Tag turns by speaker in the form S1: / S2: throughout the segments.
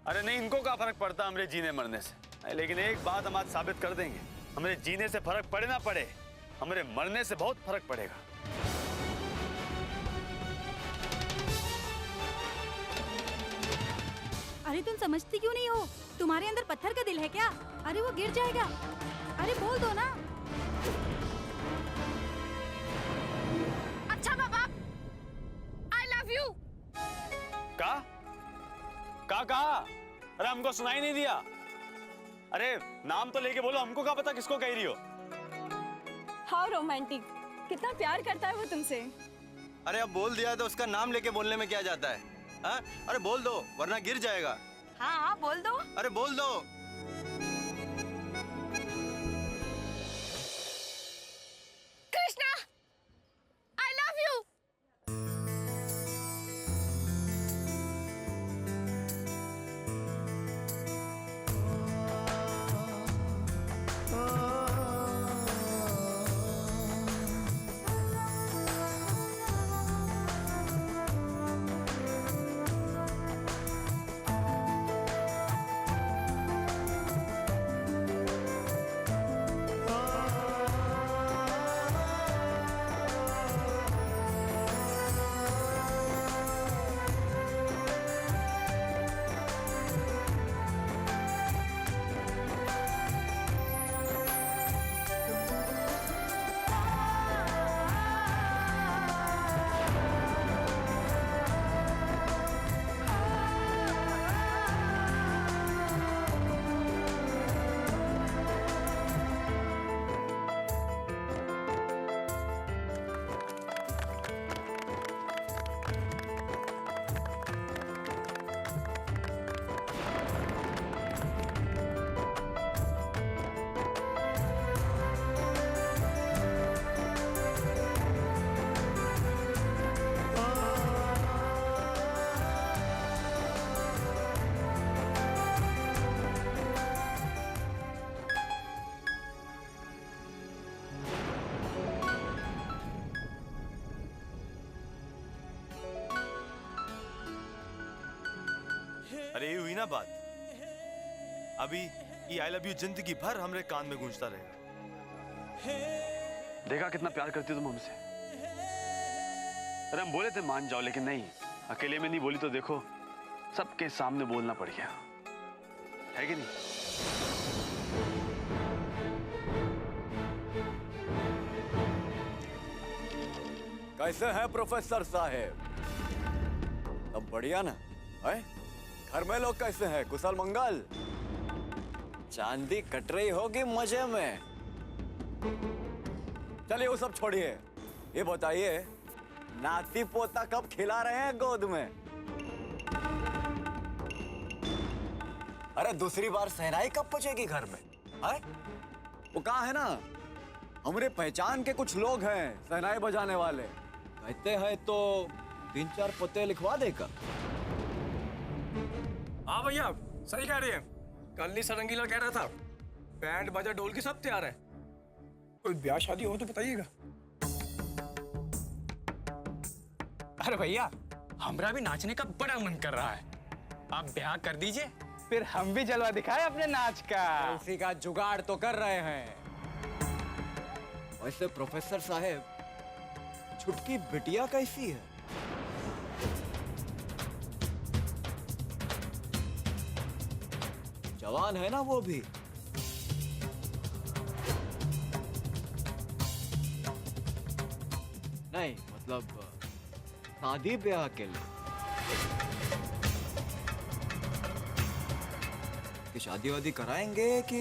S1: अरे नहीं, इनको क्या फर्क पड़ता हमरे जीने मरने से। लेकिन एक बात हम आज साबित कर देंगे, हमरे जीने से फर्क पड़े ना पड़े, हमरे मरने से बहुत फर्क पड़ेगा।
S2: अरे तुम समझती क्यों नहीं हो? तुम्हारे अंदर पत्थर का दिल है क्या? अरे वो गिर जाएगा। अरे बोल दो ना।
S3: अच्छा बाबा, आई लव यू।
S1: कहा? अरे हमको सुनाई नहीं दिया। अरे नाम तो लेके बोलो, हमको क्या पता किसको कह रही हो।
S3: हाउ रोमांटिक, कितना प्यार करता है वो तुमसे।
S4: अरे अब बोल दिया तो उसका नाम लेके बोलने में क्या जाता है? हाँ? अरे बोल दो वरना गिर जाएगा।
S3: हाँ बोल दो।
S4: अरे बोल दो।
S3: Krishna, I love you.
S1: अरे ये हुई ना बात, अभी ये आई लव यू जिंदगी भर हमरे कान में गूंजता रहेगा। देखा कितना प्यार करती तुम हमसे। अरे हम बोले थे मान जाओ, लेकिन नहीं, अकेले में नहीं बोली तो देखो सबके सामने बोलना पड़ गया, है कि नहीं?
S5: कैसे हैं प्रोफेसर साहेब? सब बढ़िया ना है? घर में लोग कैसे हैं? कुशल मंगल? चांदी कट रही होगी मजे में। चलिए वो सब छोड़िए, ये बताइए नाती पोता कब खिला रहे हैं गोद में? अरे दूसरी बार सहनाई कब बचेगी घर में? है? वो कहाँ है ना, हमारे पहचान के कुछ लोग हैं सहनाई बजाने वाले, कहते हैं तो 3-4 पते लिखवा देगा।
S6: हाँ भैया सही कह रहे हैं, कल ही सरंगीला कह रहा था बैंड बाजा ढोल की सब तैयार है, कोई ब्याह शादी हो तो बताइएगा।
S7: अरे भैया हमरा भी नाचने का बड़ा मन कर रहा है, आप ब्याह कर दीजिए, फिर हम भी जलवा दिखाए अपने नाच का।
S5: इसी का जुगाड़ तो कर रहे हैं। वैसे प्रोफेसर साहब छुटकी बिटिया कैसी है? जवान है ना वो भी? नहीं मतलब शादी ब्याह के लिए कि शादी वादी कराएंगे कि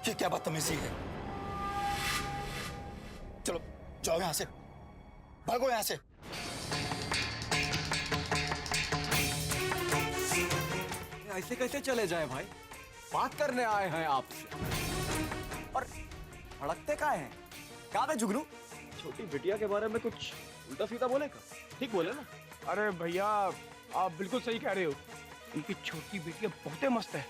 S6: ये क्या बदतमीजी है? चलो जाओ यहाँ से, भागो यहाँ से।
S5: ऐसे कैसे चले जाए भाई? बात करने आए हैं आपसे और भड़कते का है? क्या है जुगनू? छोटी बिटिया के बारे में कुछ उल्टा सीधा बोलेगा? ठीक बोले ना?
S6: अरे भैया आप बिल्कुल सही कह रहे हो, इनकी छोटी बेटियां बहुत मस्त है।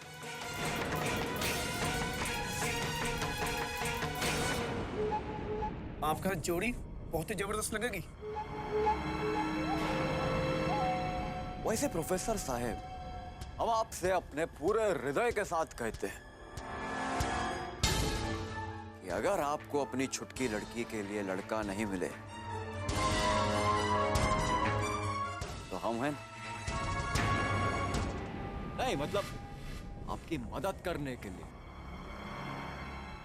S6: आपका जोड़ी बहुत ही जबरदस्त लगेगी।
S5: वैसे प्रोफेसर साहब हम आपसे अपने पूरे हृदय के साथ कहते हैं कि अगर आपको अपनी छुटकी लड़की के लिए लड़का नहीं मिले तो हम हैं नहीं, मतलब आपकी मदद करने के लिए।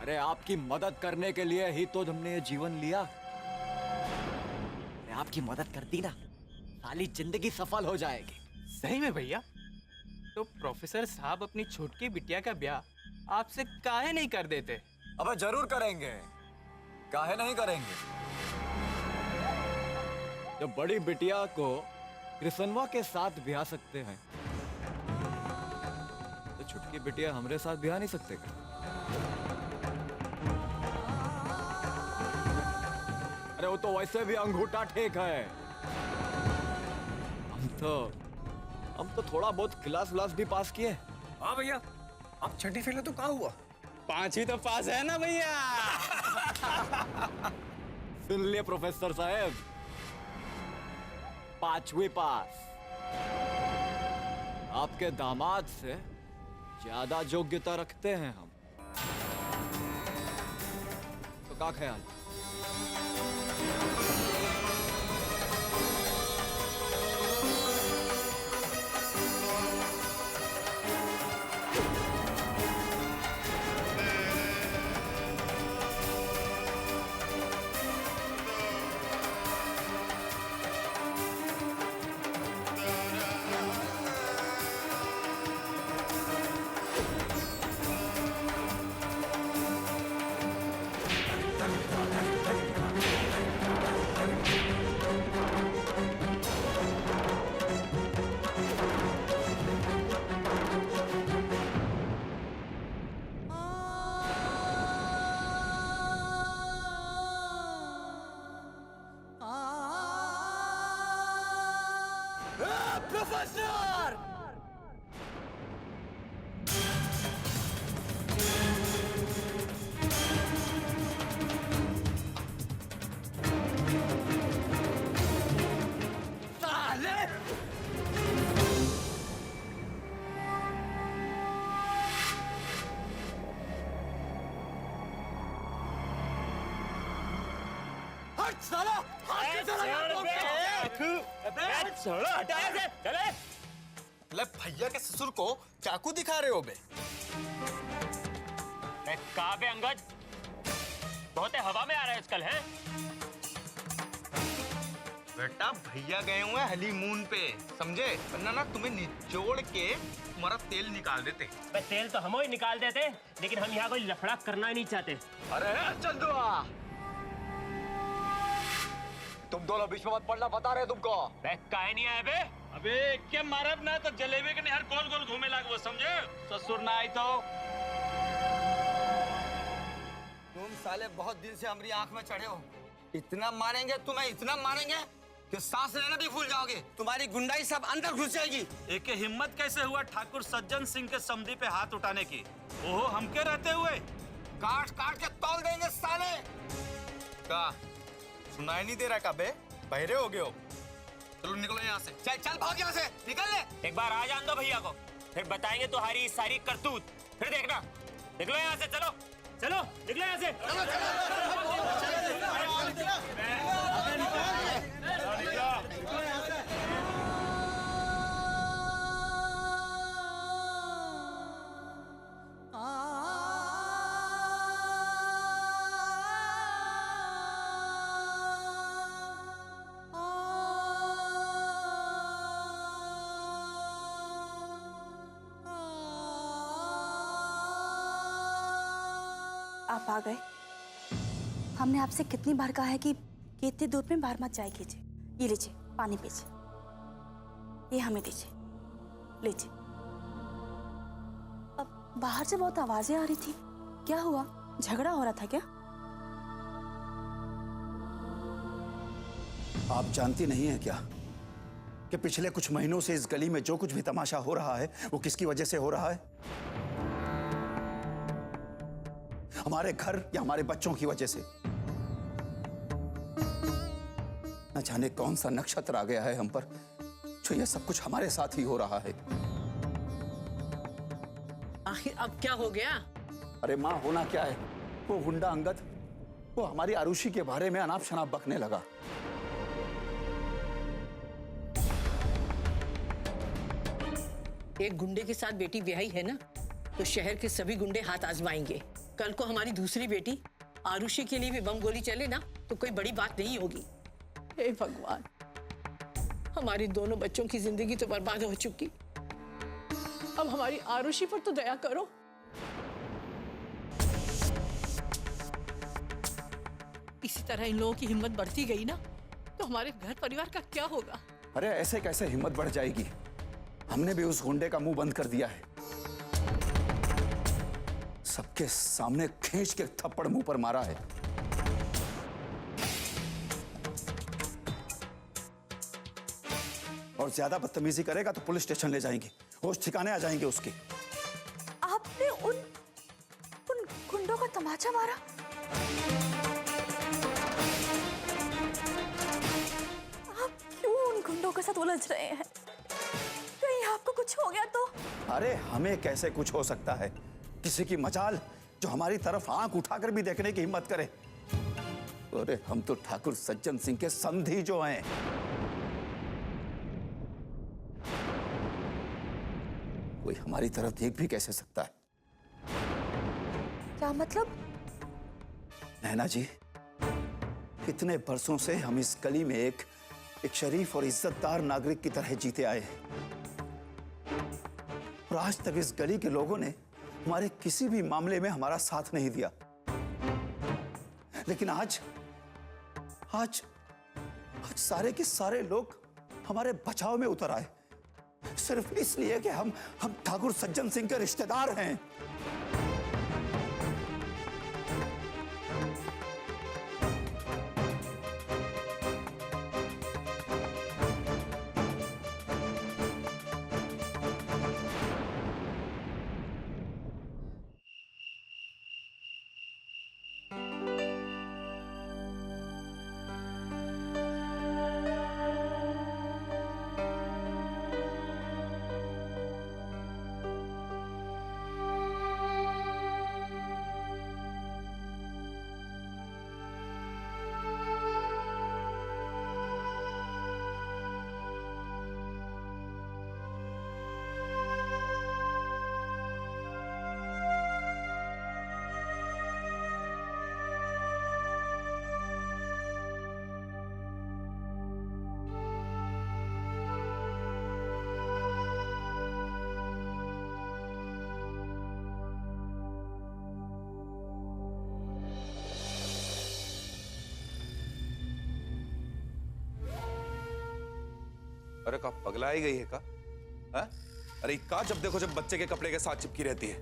S5: अरे आपकी मदद करने के लिए ही तो हमने ये जीवन लिया। अरे आपकी मदद कर दी ना, सारी जिंदगी सफल हो जाएगी।
S7: सही में भैया? तो प्रोफेसर साहब अपनी छोटकी बिटिया का ब्याह आपसे काहे नहीं कर देते?
S5: अबे जरूर करेंगे, काहे नहीं करेंगे। जब बड़ी बिटिया को कृष्णवा के साथ ब्याह सकते हैं तो छुटकी बिटिया हमारे साथ ब्याह नहीं सकते क्या? अरे वो तो वैसे भी अंगूठा ठीक है। हम तो थोड़ा बहुत क्लास व्लास भी पास किए।
S6: हाँ भैया, आप छठी फेल तो कहाँ हुआ?
S7: 5वीं तो पास है ना भैया।
S5: सुन लिए प्रोफेसर साहब, 5वीं पास। आपके दामाद से ज्यादा योग्यता रखते हैं हम। तो क्या ख्याल? प्रोफेसर! साले! हट साला! हट साला!
S8: ले भैया के ससुर को चाकू दिखा रहे हो बे?
S9: कहाँ पे अंगद? बहुत हवा में आ रहा है आजकल, है?
S8: बेटा भैया गए हुए हनीमून पे, समझे? वरना ना तुम्हें निचोड़ के तुम्हारा तेल निकाल देते।
S9: तेल तो हम ही निकाल देते, लेकिन हम यहाँ कोई लफड़ा करना ही नहीं चाहते।
S5: अरे चंदुआ, तुम दोनों बीच में मत पड़ना, बता रहे तुमको।
S9: काहे नहीं आए बे?
S1: अबे क्या मारब ना तो जलेबी के निहर गोल गोल घूमे लाग, वो समझे? ससुर ना आई तो
S8: तुम साले बहुत दिन से हमारी आंख में चढ़े हो। इतना मारेंगे तुम्हें, इतना मारेंगे कि सांस लेना भी भूल जाओगे। तुम्हारी गुंडाई सब अंदर घुस जाएगी।
S1: एक हिम्मत कैसे हुआ ठाकुर सज्जन सिंह के समधी पे हाथ उठाने की? ओहो, हमके रहते हुए
S8: काट काट के तौल देंगे साले। का सुनाई नहीं दे रहा का बे? बहरे हो गए हो? चलो निकलो यहाँ से। चल चल भाग यहाँ से, निकल ले।
S9: एक बार आ जान दो भैया को, फिर बताएंगे तुम्हारी सारी करतूत। फिर देखना। निकलो यहाँ से, चलो चलो निकलो यहाँ से।
S2: आप आ गए। हमने आपसे कितनी बार कहा है कि इतनी धूप में बाहर मत जाए कीजिए। ये लीजिए पानी पीजिए, ये हमें दीजिए, लीजिए। अब बाहर से बहुत आवाजें आ रही थी, क्या हुआ? झगड़ा हो रहा था क्या?
S10: आप जानती नहीं है क्या कि पिछले कुछ महीनों से इस गली में जो कुछ भी तमाशा हो रहा है वो किसकी वजह से हो रहा है? हमारे घर या हमारे बच्चों की वजह से। न जाने कौन सा नक्षत्र आ गया है हम पर जो ये सब कुछ हमारे साथ ही हो रहा है।
S11: आखिर अब क्या हो गया?
S10: अरे माँ, होना क्या है, वो गुंडा अंगद वो हमारी आरुषि के बारे में अनाप शनाप बकने लगा।
S11: एक गुंडे के साथ बेटी ब्याही है ना, तो शहर के सभी गुंडे हाथ आजमाएंगे। कल को हमारी दूसरी बेटी आरुषि के लिए भी बम गोली चले ना, तो कोई बड़ी बात नहीं होगी। हे भगवान, हमारी दोनों बच्चों की जिंदगी तो बर्बाद हो चुकी, अब हमारी आरुषि पर तो दया करो। इसी तरह इन लोगों की हिम्मत बढ़ती गई ना, तो हमारे घर परिवार का क्या होगा?
S10: अरे ऐसे कैसे हिम्मत बढ़ जाएगी, हमने भी उस गुंडे का मुंह बंद कर दिया है। सबके सामने खींच के थप्पड़ मुंह पर मारा है। और ज्यादा बदतमीजी करेगा तो पुलिस स्टेशन ले जाएंगे, होश ठिकाने आ जाएंगे उसके।
S2: आपने उन गुंडों को तमाचा मारा? आप क्यों उन गुंडों के साथ उलझ रहे हैं? कहीं आपको कुछ हो गया तो?
S10: अरे हमें कैसे कुछ हो सकता है, किसी की मजाल जो हमारी तरफ आंख उठाकर भी देखने की हिम्मत करे। अरे हम तो ठाकुर सज्जन सिंह के संधी जो हैं। कोई हमारी तरफ देख भी कैसे सकता है?
S2: क्या मतलब?
S10: नैना जी, कितने बरसों से हम इस गली में एक शरीफ और इज्जतदार नागरिक की तरह जीते आए हैं, और आज तक इस गली के लोगों ने हमारे किसी भी मामले में हमारा साथ नहीं दिया। लेकिन आज आज आज सारे के सारे लोग हमारे बचाव में उतर आए, सिर्फ इसलिए कि हम ठाकुर सज्जन सिंह के रिश्तेदार हैं।
S8: अरे का पगला ही गई है का? है? अरे का जब देखो जब बच्चे के कपड़े के साथ चिपकी रहती है।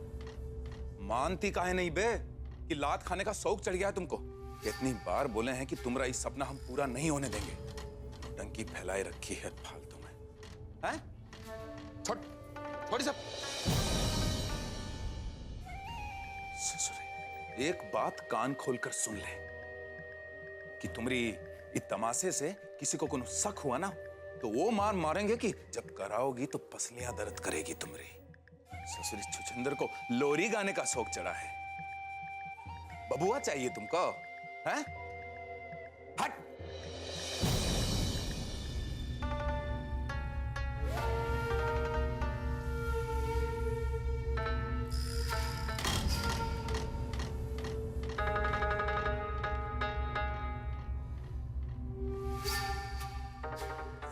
S8: मानती काहे नहीं बे कि लात खाने का शौक चढ़ गया है तुमको? कितनी बार बोले हैं कि तुम्हारा ये सपना हम पूरा नहीं होने देंगे। टंकी फैलाए रखी है फालतू में। हैं? थोड़ी सब ससुरे, एक बात कान खोलकर सुन ले कि तुम्हारी इस तमाशे से किसी को कोनो शक हुआ ना, तो वो मार मारेंगे कि जब कराओगी तो पसलियां दर्द करेगी तुम्हारी। ससुरी छुछंदर को लोरी गाने का शौक चढ़ा है। बबुआ चाहिए तुमको? हैं? हट!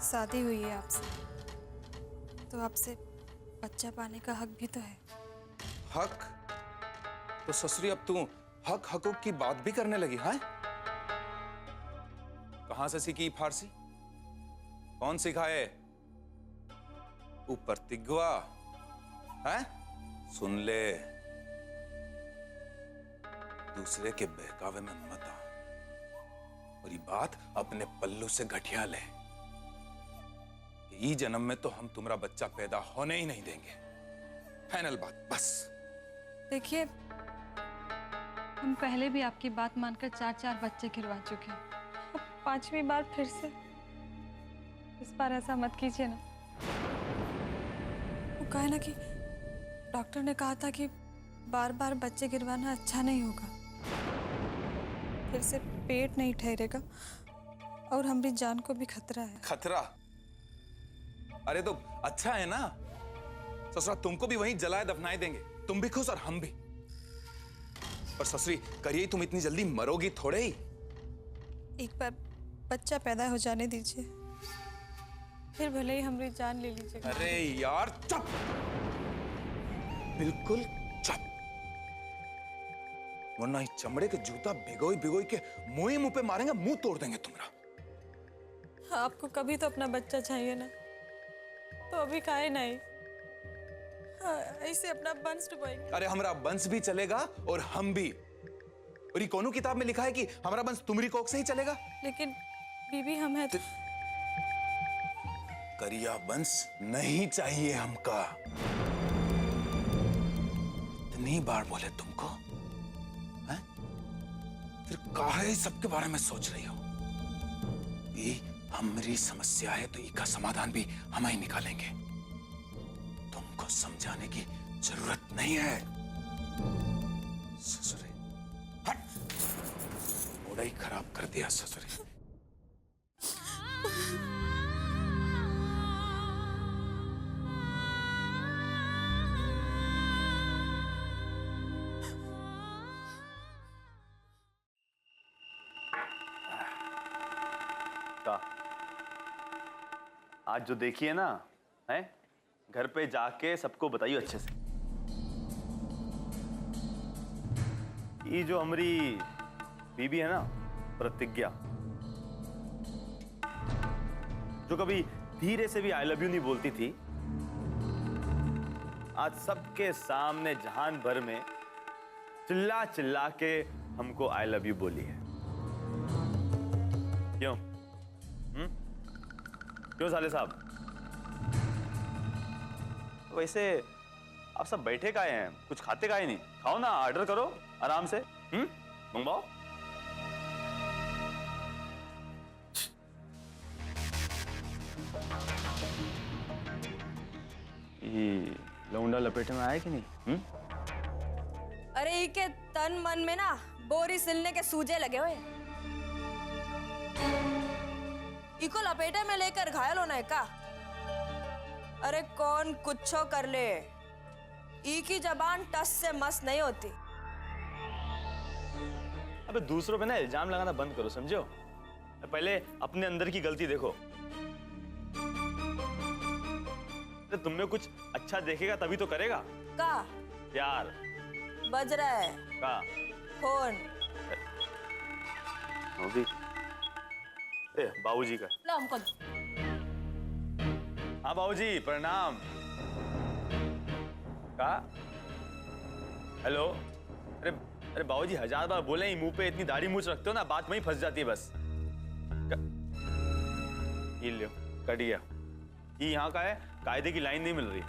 S12: शादी हुई है आपसे, तो आपसे बच्चा पाने का हक भी तो है।
S8: हक? तो ससुरी अब तू हक हकूक की बात भी करने लगी है? कहां से सीखी फारसी? कौन सिखाए? ऊपर तिगवा है? सुन ले, दूसरे के बहकावे में मत आ, और ये बात अपने पल्लू से घटिया ले। ये जन्म में तो हम तुम्हारा बच्चा पैदा होने ही नहीं देंगे। फाइनल बात बस।
S12: देखिए, हम पहले भी आपकी बात मानकर 4 बच्चे गिरवा चुके हैं। अब 5वीं बार फिर से, इस बार ऐसा मत कीजिए ना। वो कहे ना कि डॉक्टर ने कहा था कि बार बार बच्चे गिरवाना अच्छा नहीं होगा, फिर से पेट नहीं ठहरेगा और हमारी जान को भी खतरा है।
S8: खतरा? अरे तो अच्छा है ना, ससुरा तुमको भी वहीं जलाए दफनाए देंगे, तुम भी खुश और हम भी। पर ससुरी करिए, तुम इतनी जल्दी मरोगी थोड़े ही।
S12: एक बार बच्चा पैदा हो जाने दीजिए, फिर भले ही हमारी जान ले लीजिएगा।
S8: अरे यार चुप, बिल्कुल चुप, वरना इस चमड़े के जूता भिगोई भिगोई के मुंह पे मारेंगे, मुंह तोड़ देंगे तुम्हारा।
S12: आपको कभी तो अपना बच्चा चाहिए ना, तो अभी काहे नहीं ऐसे अपना वंश डुबाएंगे।
S8: अरे हमारा वंश भी चलेगा और हम भी। और ये कौन किताब में लिखा है कि हमारा वंश तुम्हारी कोख से ही चलेगा?
S12: लेकिन बीबी हम है तो
S8: करिया वंश नहीं चाहिए हमका। इतनी बार बोले तुमको, हैं? फिर काहे सबके बारे में सोच रही हो? ये हमारी समस्या है तो इसका समाधान भी हम ही निकालेंगे। तुमको समझाने की जरूरत नहीं है। ससुरे हट, मूड ही खराब कर दिया ससुरे।
S1: आज जो देखिए ना, है घर पे जाके सबको बताइए अच्छे से। ये जो हमारी बीबी है ना, प्रतिज्ञा, जो कभी धीरे से भी आई लव यू नहीं बोलती थी, आज सबके सामने जहान भर में चिल्ला चिल्ला के हमको आई लव यू बोली है। क्यों? क्यों साले साहब? वैसे आप सब बैठे काहे हैं? कुछ खाते काहे नहीं? खाओ ना, ऑर्डर करो आराम से। मंगवाओ। ये लौंडा लपेटे में आया कि नहीं?
S3: अरे ई के तन मन में ना बोरी सिलने के सूजे लगे हुए। इको लपेटे में लेकर घायल होना है का? अरे कौन कुछो कर ले, ई की जबान टस से मस नहीं होती।
S1: अबे दूसरों पे ना इल्जाम लगाना बंद करो, समझो? पहले अपने अंदर की गलती देखो। तो तुम में कुछ अच्छा देखेगा तभी तो करेगा।
S3: का
S1: यार
S3: बज रहा है
S1: का
S3: फोन?
S1: होगी। बाबूजी का।
S3: ला हमको।
S1: हाँ बाबूजी प्रणाम। का? हेलो। अरे अरे बाबूजी 1000 बार बोले, मुंह पे इतनी दाढ़ी मूछ रखते हो ना, बात वहीं फंस जाती है बस। ये लो कट गया। ये यहाँ का है, कायदे की लाइन नहीं मिल रही।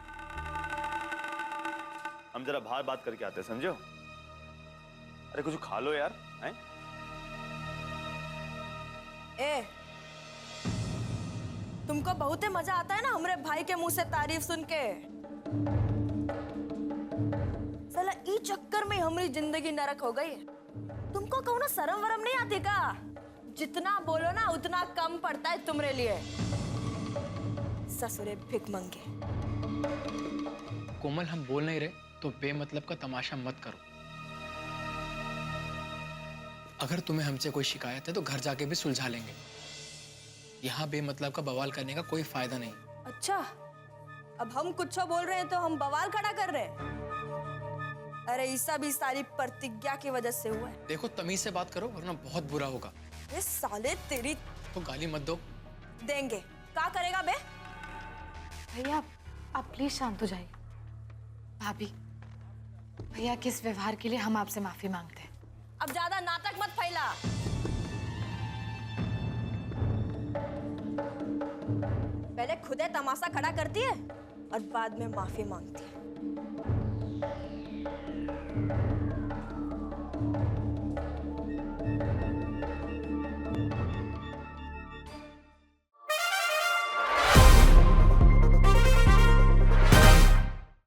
S1: हम जरा बाहर बात करके आते हैं, समझो? अरे कुछ खा लो यार। हैं?
S3: ए, तुमको बहुत ही मजा आता है ना हमारे भाई के मुंह से तारीफ सुन के। साला ई चक्कर में हमारी जिंदगी नरक हो गई। तुमको कहूँ ना शर्म वरम नहीं आती का? जितना बोलो ना उतना कम पड़ता है तुम्हारे लिए। ससुरे भिख मंगे।
S7: कोमल हम बोल नहीं रहे तो बेमतलब का तमाशा मत करो। अगर तुम्हें हमसे कोई शिकायत है तो घर जाके भी सुलझा लेंगे। यहाँ बेमतलब का बवाल करने का कोई फायदा नहीं।
S3: अच्छा, अब हम कुछ बोल रहे हैं तो हम बवाल खड़ा कर रहे हैं? अरे ईसा भी सारी प्रतिज्ञा की वजह से हुआ है।
S7: देखो तमीज से बात करो वरना बहुत बुरा होगा।
S3: ये साले तेरी
S7: तो गाली मत दो।
S3: देंगे। क्या करेगा बे?
S13: भैया आप प्लीज शांत हो जाइए। भाभी, भैया के इस व्यवहार के लिए हम आपसे माफी मांगते हैं।
S3: अब ज्यादा नाटक मत फैला। पहले खुदे तमाशा खड़ा करती है और बाद में माफी मांगती है।